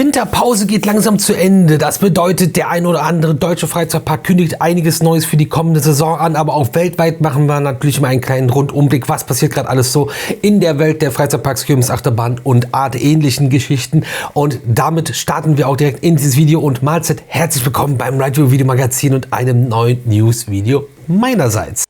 Winterpause geht langsam zu Ende. Das bedeutet, der ein oder andere deutsche Freizeitpark kündigt einiges Neues für die kommende Saison an. Aber auch weltweit machen wir natürlich mal einen kleinen Rundumblick. Was passiert gerade alles so in der Welt der Freizeitparks, Kirmes, Achterbahn und artähnlichen Geschichten. Und damit starten wir auch direkt in dieses Video. Und Mahlzeit, herzlich willkommen beim Ride Video Magazin und einem neuen News-Video meinerseits.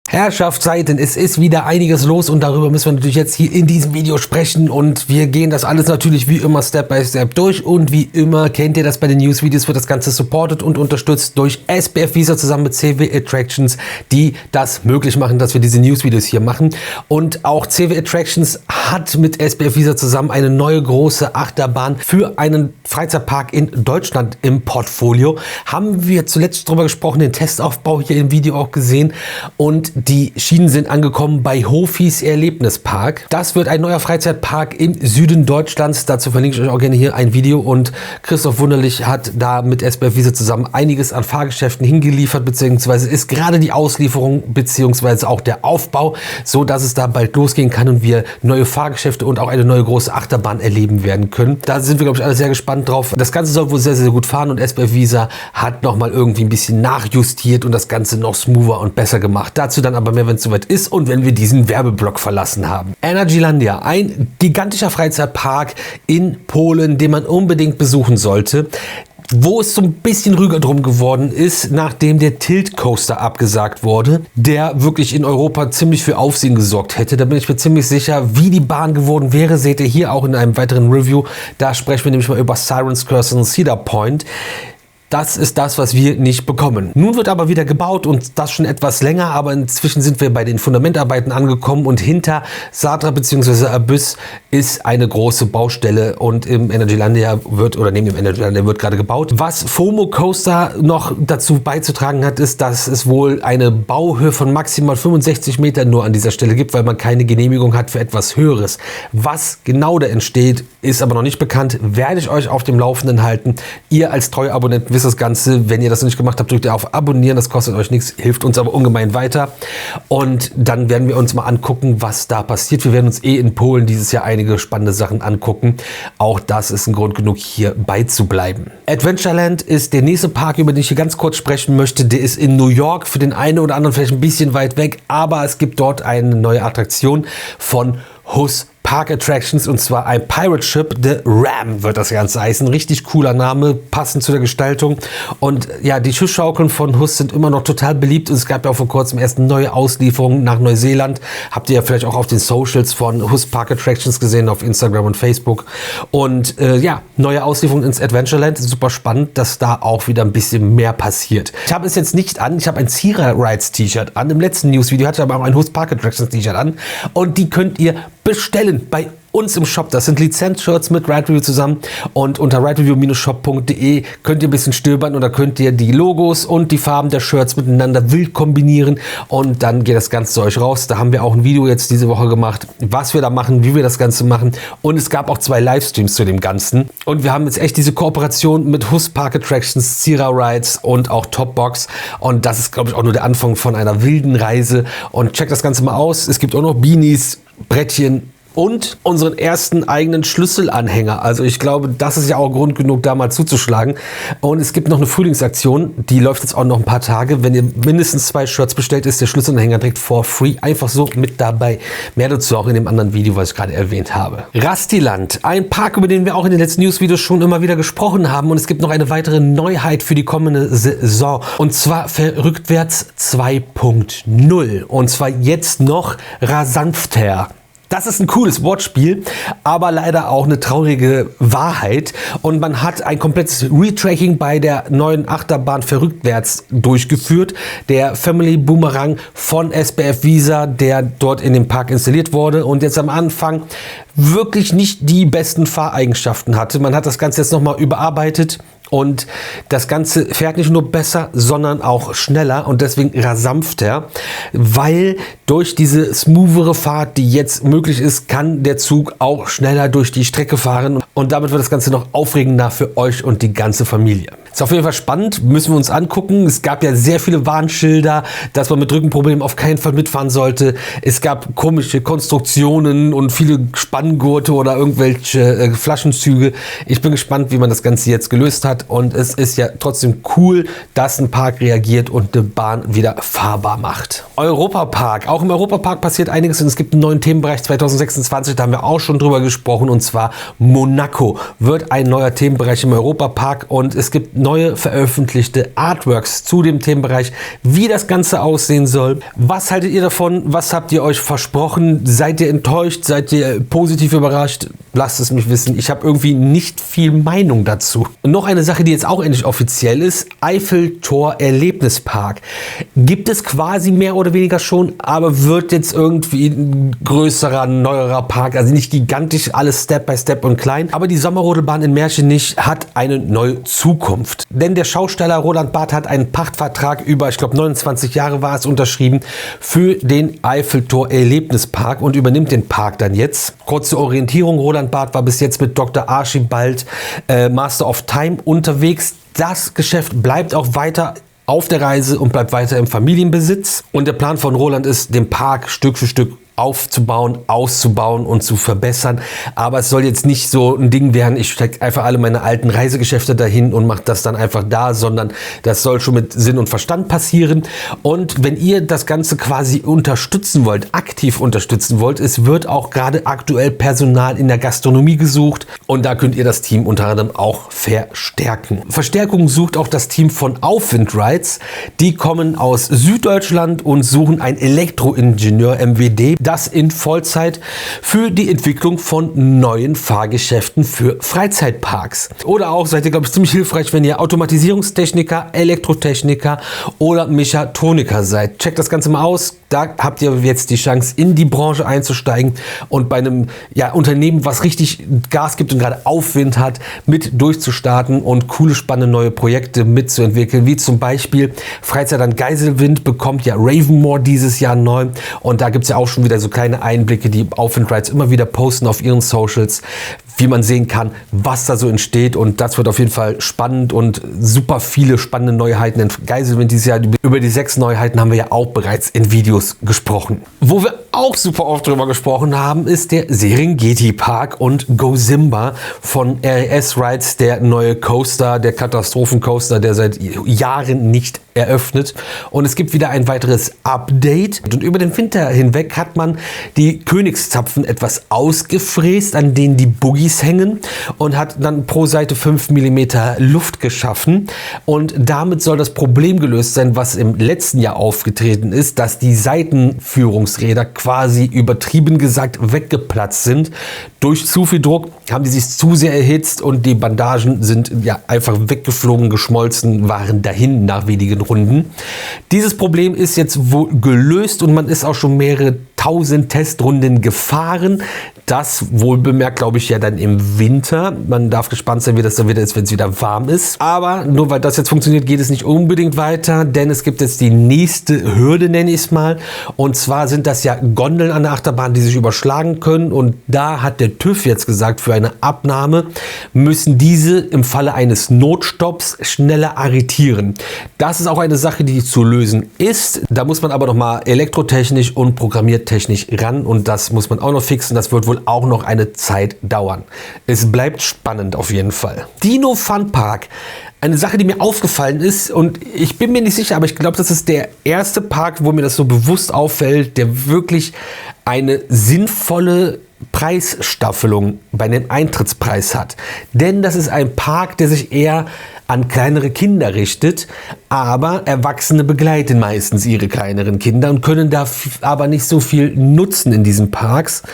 Herrschaftszeiten, es ist wieder einiges los und darüber müssen wir natürlich jetzt hier in diesem Video sprechen und wir gehen das alles natürlich wie immer Step by Step durch und wie immer kennt ihr das bei den News-Videos, wird das Ganze supported und unterstützt durch SBF Visa zusammen mit CW Attractions, die das möglich machen, dass wir diese News-Videos hier machen. Und auch CW Attractions hat mit SBF Visa zusammen eine neue große Achterbahn für einen Freizeitpark in Deutschland im Portfolio. Haben wir zuletzt drüber gesprochen, den Testaufbau hier im Video auch gesehen und die Schienen sind angekommen bei Hofis Erlebnispark. Das wird ein neuer Freizeitpark im Süden Deutschlands. Dazu verlinke ich euch auch gerne hier ein Video. Und Christoph Wunderlich hat da mit SBF Visa zusammen einiges an Fahrgeschäften hingeliefert, beziehungsweise ist gerade die Auslieferung, beziehungsweise auch der Aufbau, so dass es da bald losgehen kann und wir neue Fahrgeschäfte und auch eine neue große Achterbahn erleben werden können. Da sind wir, glaube ich, alle sehr gespannt drauf. Das Ganze soll wohl sehr, sehr gut fahren und SBF Visa hat nochmal irgendwie ein bisschen nachjustiert und das Ganze noch smoother und besser gemacht. Dazu dann aber mehr, wenn es soweit ist und wenn wir diesen Werbeblock verlassen haben. Energylandia, ein gigantischer Freizeitpark in Polen, den man unbedingt besuchen sollte. Wo es so ein bisschen ruhiger drum geworden ist, nachdem der Tilt Coaster abgesagt wurde, der wirklich in Europa ziemlich für Aufsehen gesorgt hätte. Da bin ich mir ziemlich sicher, wie die Bahn geworden wäre, seht ihr hier auch in einem weiteren Review. Da sprechen wir nämlich mal über Siren's Curse und Cedar Point. Das ist das, was wir nicht bekommen. Nun wird aber wieder gebaut und das schon etwas länger, aber inzwischen sind wir bei den Fundamentarbeiten angekommen und hinter Sadra bzw. Abyss ist eine große Baustelle und im Energylandia wird, oder neben dem Energylandia wird gerade gebaut. Was FOMO Coaster noch dazu beizutragen hat, ist, dass es wohl eine Bauhöhe von maximal 65 Metern nur an dieser Stelle gibt, weil man keine Genehmigung hat für etwas Höheres. Was genau da entsteht, ist aber noch nicht bekannt, werde ich euch auf dem Laufenden halten. Ihr als treue Abonnenten wisst das Ganze. Wenn ihr das noch nicht gemacht habt, drückt ihr auf Abonnieren. Das kostet euch nichts, hilft uns aber ungemein weiter. Und dann werden wir uns mal angucken, was da passiert. Wir werden uns in Polen dieses Jahr einige spannende Sachen angucken. Auch das ist ein Grund genug, hier beizubleiben. Adventureland ist der nächste Park, über den ich hier ganz kurz sprechen möchte. Der ist in New York, für den einen oder anderen vielleicht ein bisschen weit weg, aber es gibt dort eine neue Attraktion von Huss Park Attractions und zwar ein Pirate Ship, The Ram wird das Ganze heißen. Richtig cooler Name, passend zu der Gestaltung. Und ja, die Schiffsschaukeln von Huss sind immer noch total beliebt und es gab ja auch vor kurzem erst eine neue Auslieferung nach Neuseeland. Habt ihr ja vielleicht auch auf den Socials von Huss Park Attractions gesehen, auf Instagram und Facebook. Und ja, neue Auslieferung ins Adventureland. Super spannend, dass da auch wieder ein bisschen mehr passiert. Ich habe es jetzt nicht an, ich habe ein Cira Rides T-Shirt an. Im letzten Newsvideo hatte ich aber auch ein Huss Park Attractions T-Shirt an und die könnt ihr bestellen bei uns im Shop. Das sind Lizenz-Shirts mit Ride Review zusammen und unter ridereview-shop.de könnt ihr ein bisschen stöbern und da könnt ihr die Logos und die Farben der Shirts miteinander wild kombinieren und dann geht das Ganze zu euch raus. Da haben wir auch ein Video jetzt diese Woche gemacht, was wir da machen, wie wir das Ganze machen und es gab auch 2 Livestreams zu dem Ganzen und wir haben jetzt echt diese Kooperation mit Huss Park Attractions, Cira Rides und auch Topbox und das ist, glaube ich, auch nur der Anfang von einer wilden Reise und checkt das Ganze mal aus. Es gibt auch noch Beanies, Brettchen und unseren ersten eigenen Schlüsselanhänger. Also ich glaube, das ist ja auch Grund genug, da mal zuzuschlagen. Und es gibt noch eine Frühlingsaktion, die läuft jetzt auch noch ein paar Tage. Wenn ihr mindestens 2 Shirts bestellt, ist der Schlüsselanhänger direkt for free. Einfach so mit dabei. Mehr dazu auch in dem anderen Video, was ich gerade erwähnt habe. Rastiland, ein Park, über den wir auch in den letzten Newsvideos schon immer wieder gesprochen haben. Und es gibt noch eine weitere Neuheit für die kommende Saison. Und zwar Verrücktwärts 2.0. Und zwar jetzt noch rasanter. Das ist ein cooles Wortspiel, aber leider auch eine traurige Wahrheit. Und man hat ein komplettes Retracking bei der neuen Achterbahn Verrücktwärts durchgeführt. Der Family Boomerang von SBF Visa, der dort in dem Park installiert wurde und jetzt am Anfang wirklich nicht die besten Fahreigenschaften hatte. Man hat das Ganze jetzt nochmal überarbeitet. Und das Ganze fährt nicht nur besser, sondern auch schneller und deswegen rasanter, weil durch diese smoothere Fahrt, die jetzt möglich ist, kann der Zug auch schneller durch die Strecke fahren und damit wird das Ganze noch aufregender für euch und die ganze Familie. Ist auf jeden Fall spannend, müssen wir uns angucken. Es gab ja sehr viele Warnschilder, dass man mit Rückenproblemen auf keinen Fall mitfahren sollte. Es gab komische Konstruktionen und viele Spanngurte oder irgendwelche Flaschenzüge. Ich bin gespannt, wie man das Ganze jetzt gelöst hat, und es ist ja trotzdem cool, dass ein Park reagiert und eine Bahn wieder fahrbar macht. Europapark. Auch im Europapark passiert einiges und es gibt einen neuen Themenbereich 2026, da haben wir auch schon drüber gesprochen, und zwar Monaco wird ein neuer Themenbereich im Europapark, und es gibt neue veröffentlichte Artworks zu dem Themenbereich, wie das Ganze aussehen soll. Was haltet ihr davon? Was habt ihr euch versprochen? Seid ihr enttäuscht? Seid ihr positiv überrascht? Lasst es mich wissen. Ich habe irgendwie nicht viel Meinung dazu. Und noch eine Sache, die jetzt auch endlich offiziell ist: Eiffeltor Erlebnispark. Gibt es quasi mehr oder weniger schon, aber wird jetzt irgendwie ein größerer, neuerer Park. Also nicht gigantisch, alles Step by Step und klein. Aber die Sommerrodelbahn in Märchenich hat eine neue Zukunft. Denn der Schausteller Roland Barth hat einen Pachtvertrag über, ich glaube 29 Jahre war es, unterschrieben für den Eiffeltor Erlebnispark und übernimmt den Park dann jetzt. Kurze Orientierung: Roland Barth war bis jetzt mit Dr. Archibald Master of Time unterwegs. Das Geschäft bleibt auch weiter auf der Reise und bleibt weiter im Familienbesitz. Und der Plan von Roland ist, den Park Stück für Stück aufzubauen, auszubauen und zu verbessern. Aber es soll jetzt nicht so ein Ding werden, ich stecke einfach alle meine alten Reisegeschäfte dahin und mache das dann einfach da, sondern das soll schon mit Sinn und Verstand passieren. Und wenn ihr das Ganze quasi unterstützen wollt, aktiv unterstützen wollt, es wird auch gerade aktuell Personal in der Gastronomie gesucht, und da könnt ihr das Team unter anderem auch verstärken. Verstärkung sucht auch das Team von Aufwind Rides. Die kommen aus Süddeutschland und suchen einen Elektroingenieur MWD, das in Vollzeit für die Entwicklung von neuen Fahrgeschäften für Freizeitparks. Oder auch seid ihr, glaube ich, ziemlich hilfreich, wenn ihr Automatisierungstechniker, Elektrotechniker oder Mechatroniker seid. Checkt das Ganze mal aus. Da habt ihr jetzt die Chance, in die Branche einzusteigen und bei einem Unternehmen, was richtig Gas gibt und gerade Aufwind hat, mit durchzustarten und coole, spannende neue Projekte mitzuentwickeln. Wie zum Beispiel Freizeit an Geiselwind bekommt ja Ravenmore dieses Jahr neu, und da gibt es ja auch schon wieder so kleine Einblicke, die Aufwind Rides immer wieder posten auf ihren Socials, wie man sehen kann, was da so entsteht, und das wird auf jeden Fall spannend und super viele spannende Neuheiten in Geiselwind dieses Jahr. Über die 6 Neuheiten haben wir ja auch bereits in Videos gesprochen. Wo wir auch super oft drüber gesprochen haben, ist der Serengeti Park und Go Simba von RAS Rides, der neue Coaster, der Katastrophencoaster, der seit Jahren nicht eröffnet, und es gibt wieder ein weiteres Update, und über den Winter hinweg hat man die Königszapfen etwas ausgefräst, an denen die Buggies hängen, und hat dann pro Seite 5 mm Luft geschaffen, und damit soll das Problem gelöst sein, was im letzten Jahr aufgetreten ist, dass die Seitenführungsräder quasi übertrieben gesagt weggeplatzt sind. Durch zu viel Druck haben die sich zu sehr erhitzt und die Bandagen sind ja einfach weggeflogen, geschmolzen, waren dahin nach wenigen Runden. Dieses Problem ist jetzt wohl gelöst und man ist auch schon mehrere 1000 Testrunden gefahren. Das wohl bemerkt, glaube ich, ja dann im Winter. Man darf gespannt sein, wie das dann wieder ist, wenn es wieder warm ist. Aber nur weil das jetzt funktioniert, geht es nicht unbedingt weiter, denn es gibt jetzt die nächste Hürde, nenne ich es mal. Und zwar sind das ja Gondeln an der Achterbahn, die sich überschlagen können. Und da hat der TÜV jetzt gesagt, für eine Abnahme müssen diese im Falle eines Notstopps schneller arretieren. Das ist auch eine Sache, die zu lösen ist. Da muss man aber noch mal elektrotechnisch und programmiertechnisch ran, und das muss man auch noch fixen. Das wird wohl auch noch eine Zeit dauern. Es bleibt spannend auf jeden Fall. Dino Fun Park. Eine Sache, die mir aufgefallen ist, und ich bin mir nicht sicher, aber ich glaube, das ist der erste Park, wo mir das so bewusst auffällt, der wirklich eine sinnvolle Preisstaffelung bei dem Eintrittspreis hat. Denn das ist ein Park, der sich eher an kleinere Kinder richtet, aber Erwachsene begleiten meistens ihre kleineren Kinder und können da aber nicht so viel nutzen in diesen Parks.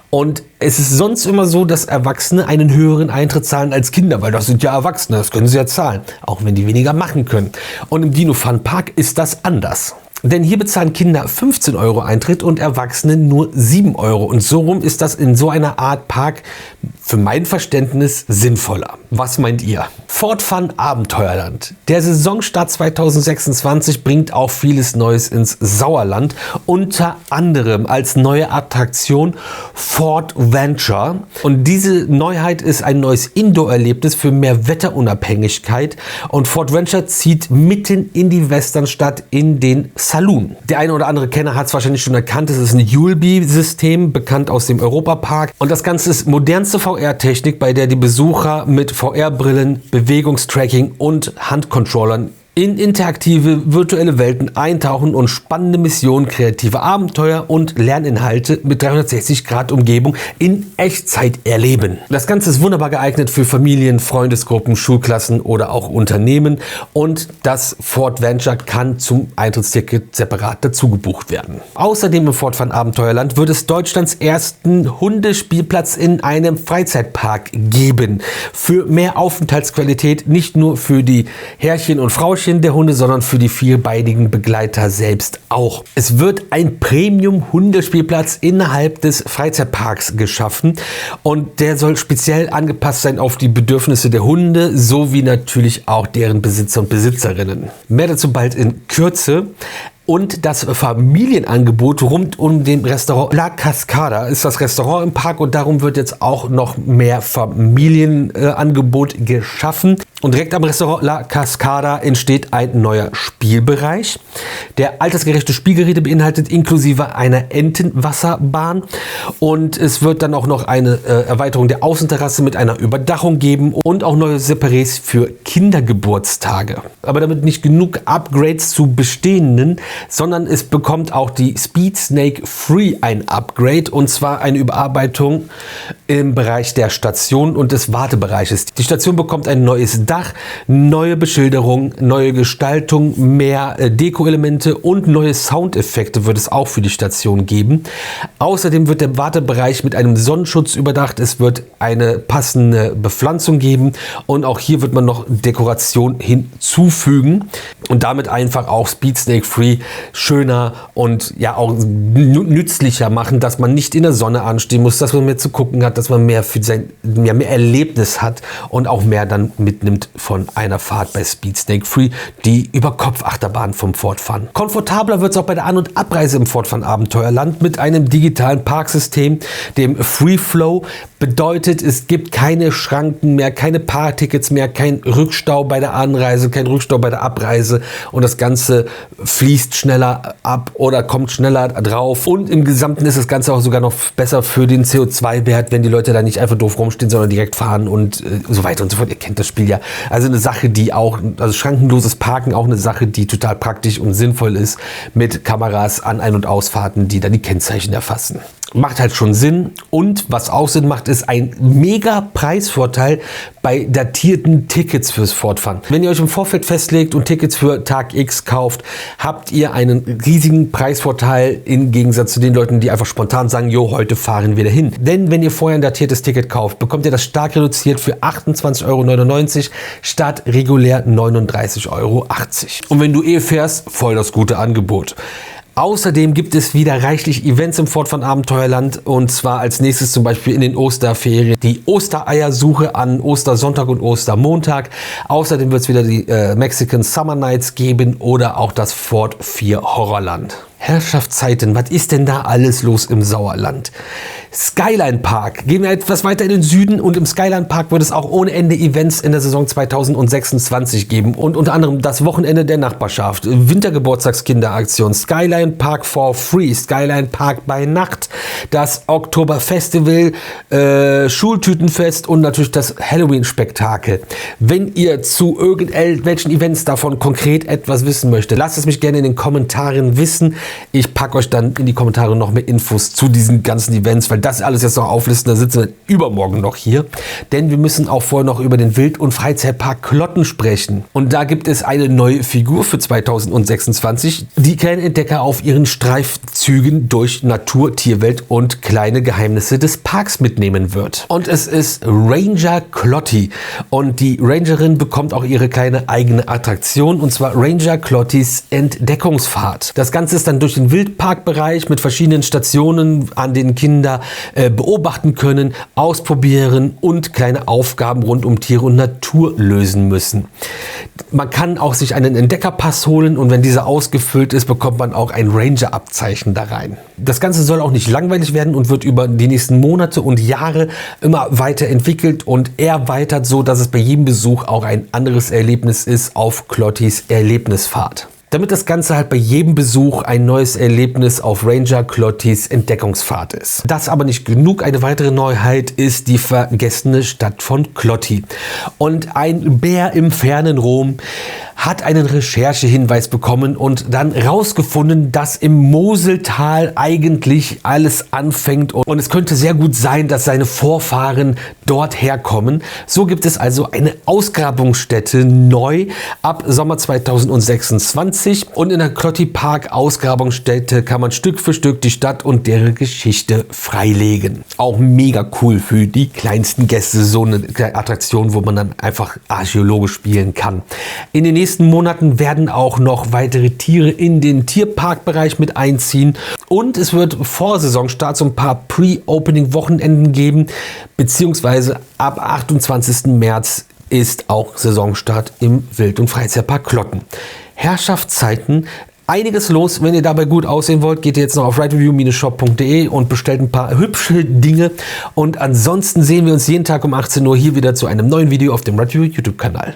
Und es ist sonst immer so, dass Erwachsene einen höheren Eintritt zahlen als Kinder, weil das sind ja Erwachsene, das können sie ja zahlen, auch wenn die weniger machen können. Und im Dino Fun Park ist das anders. Denn hier bezahlen Kinder 15 € Eintritt und Erwachsene nur 7 €. Und so rum ist das in so einer Art Park für mein Verständnis sinnvoller. Was meint ihr? Fort Fun Abenteuerland. Der Saisonstart 2026 bringt auch vieles Neues ins Sauerland. Unter anderem als neue Attraktion Fort Venture. Und diese Neuheit ist ein neues Indoor-Erlebnis für mehr Wetterunabhängigkeit. Und Fort Venture zieht mitten in die Westernstadt in den Saloon. Der eine oder andere Kenner hat es wahrscheinlich schon erkannt. Es ist ein Julbi-System, bekannt aus dem Europapark. Und das Ganze ist modernste VR-Technik, bei der die Besucher mit VR-Brillen, Bewegungstracking und Handcontrollern in interaktive virtuelle Welten eintauchen und spannende Missionen, kreative Abenteuer und Lerninhalte mit 360-Grad-Umgebung in Echtzeit erleben. Das Ganze ist wunderbar geeignet für Familien, Freundesgruppen, Schulklassen oder auch Unternehmen, und das Fort Venture kann zum Eintrittsticket separat dazu gebucht werden. Außerdem im Fort Fun Abenteuerland wird es Deutschlands ersten Hundespielplatz in einem Freizeitpark geben. Für mehr Aufenthaltsqualität, nicht nur für die Herrchen und Frauchen der Hunde, sondern für die vierbeinigen Begleiter selbst auch. Es wird ein Premium-Hundespielplatz innerhalb des Freizeitparks geschaffen, und der soll speziell angepasst sein auf die Bedürfnisse der Hunde sowie natürlich auch deren Besitzer und Besitzerinnen. Mehr dazu bald in Kürze. Und das Familienangebot rund um den Restaurant La Cascada ist das Restaurant im Park, und darum wird jetzt auch noch mehr Familienangebot geschaffen. Und direkt am Restaurant La Cascada entsteht ein neuer Spielbereich, der altersgerechte Spielgeräte beinhaltet, inklusive einer Entenwasserbahn. Und es wird dann auch noch eine Erweiterung der Außenterrasse mit einer Überdachung geben und auch neue Separés für Kindergeburtstage. Aber damit nicht genug Upgrades zu bestehenden, sondern es bekommt auch die Speed Snake Free ein Upgrade, und zwar eine Überarbeitung im Bereich der Station und des Wartebereiches. Die Station bekommt ein neues Dach, neue Beschilderung, neue Gestaltung, mehr Deko-Elemente und neue Soundeffekte wird es auch für die Station geben. Außerdem wird der Wartebereich mit einem Sonnenschutz überdacht. Es wird eine passende Bepflanzung geben, und auch hier wird man noch Dekoration hinzufügen und damit einfach auch Speed Snake Free schöner und ja auch nützlicher machen, dass man nicht in der Sonne anstehen muss, dass man mehr zu gucken hat, dass man mehr für mehr Erlebnis hat und auch mehr dann mitnimmt von einer Fahrt bei Speed Snake Free, die Überkopfachterbahn vom Fort Fun. Komfortabler wird es auch bei der An- und Abreise im Fort Fun Abenteuerland mit einem digitalen Parksystem, dem Free Flow. Bedeutet, es gibt keine Schranken mehr, keine Parktickets mehr, kein Rückstau bei der Anreise, kein Rückstau bei der Abreise, und das Ganze fließt schneller ab oder kommt schneller drauf, und im Gesamten ist das Ganze auch sogar noch besser für den CO2-Wert, wenn die Leute da nicht einfach doof rumstehen, sondern direkt fahren und so weiter und so fort. Ihr kennt das Spiel ja. Also eine Sache, die auch, also schrankenloses Parken, auch eine Sache, die total praktisch und sinnvoll ist, mit Kameras an Ein- und Ausfahrten, die dann die Kennzeichen erfassen. Macht halt schon Sinn, und was auch Sinn macht, ist ein mega Preisvorteil bei datierten Tickets fürs Fort Fun. Wenn ihr euch im Vorfeld festlegt und Tickets für Tag X kauft, habt ihr einen riesigen Preisvorteil im Gegensatz zu den Leuten, die einfach spontan sagen, jo, heute fahren wir dahin. Denn wenn ihr vorher ein datiertes Ticket kauft, bekommt ihr das stark reduziert für 28,99 € statt regulär 39,80 €. Und wenn du fährst, voll das gute Angebot. Außerdem gibt es wieder reichlich Events im Fort Fun Abenteuerland, und zwar als nächstes zum Beispiel in den Osterferien die Ostereiersuche an Ostersonntag und Ostermontag. Außerdem wird es wieder die Mexican Summer Nights geben oder auch das Fort 4 Horrorland. Herrschaftszeiten, was ist denn da alles los im Sauerland? Skyline Park. Gehen wir etwas weiter in den Süden, und im Skyline Park wird es auch ohne Ende Events in der Saison 2026 geben, und unter anderem das Wochenende der Nachbarschaft, Wintergeburtstagskinderaktion, Skyline Park for Free, Skyline Park bei Nacht, das Oktober Festival, Schultütenfest und natürlich das Halloween-Spektakel. Wenn ihr zu irgendwelchen Events davon konkret etwas wissen möchtet, lasst es mich gerne in den Kommentaren wissen. Ich packe euch dann in die Kommentare noch mehr Infos zu diesen ganzen Events, weil das alles jetzt noch auflisten, da sitzen wir übermorgen noch hier. Denn wir müssen auch vorher noch über den Wild- und Freizeitpark Klotten sprechen. Und da gibt es eine neue Figur für 2026, die kleine Entdecker auf ihren Streifzügen durch Natur, Tierwelt und kleine Geheimnisse des Parks mitnehmen wird. Und es ist Ranger Clotty. Und die Rangerin bekommt auch ihre kleine eigene Attraktion, und zwar Ranger Clottys Entdeckungsfahrt. Das Ganze ist dann dann durch den Wildparkbereich mit verschiedenen Stationen, an denen Kinder beobachten können, ausprobieren und kleine Aufgaben rund um Tiere und Natur lösen müssen. Man kann auch sich einen Entdeckerpass holen und wenn dieser ausgefüllt ist, bekommt man auch ein Ranger-Abzeichen da rein. Das Ganze soll auch nicht langweilig werden und wird über die nächsten Monate und Jahre immer weiterentwickelt und erweitert, so dass es bei jedem Besuch auch ein anderes Erlebnis ist auf Klottis Erlebnisfahrt. Damit das Ganze halt bei jedem Besuch ein neues Erlebnis auf Ranger Klottis Entdeckungsfahrt ist. Das aber nicht genug. Eine weitere Neuheit ist die vergessene Stadt von Klotti. Und ein Bär im fernen Rom hat einen Recherchehinweis bekommen und dann rausgefunden, dass im Moseltal eigentlich alles anfängt und es könnte sehr gut sein, dass seine Vorfahren dort herkommen. So gibt es also eine Ausgrabungsstätte neu ab Sommer 2026 und in der Klotti Park Ausgrabungsstätte kann man Stück für Stück die Stadt und deren Geschichte freilegen. Auch mega cool für die kleinsten Gäste, so eine Attraktion, wo man dann einfach Archäologe spielen kann. In den nächsten Monaten werden auch noch weitere Tiere in den Tierparkbereich mit einziehen und es wird vor Saisonstart so ein paar Pre-Opening-Wochenenden geben, beziehungsweise ab 28. März ist auch Saisonstart im Wild- und Freizeitpark Klotten. Herrschaftszeiten. Einiges los, wenn ihr dabei gut aussehen wollt, geht ihr jetzt noch auf ridereview-shop.de und bestellt ein paar hübsche Dinge. Und ansonsten sehen wir uns jeden Tag um 18 Uhr hier wieder zu einem neuen Video auf dem Ridereview YouTube-Kanal.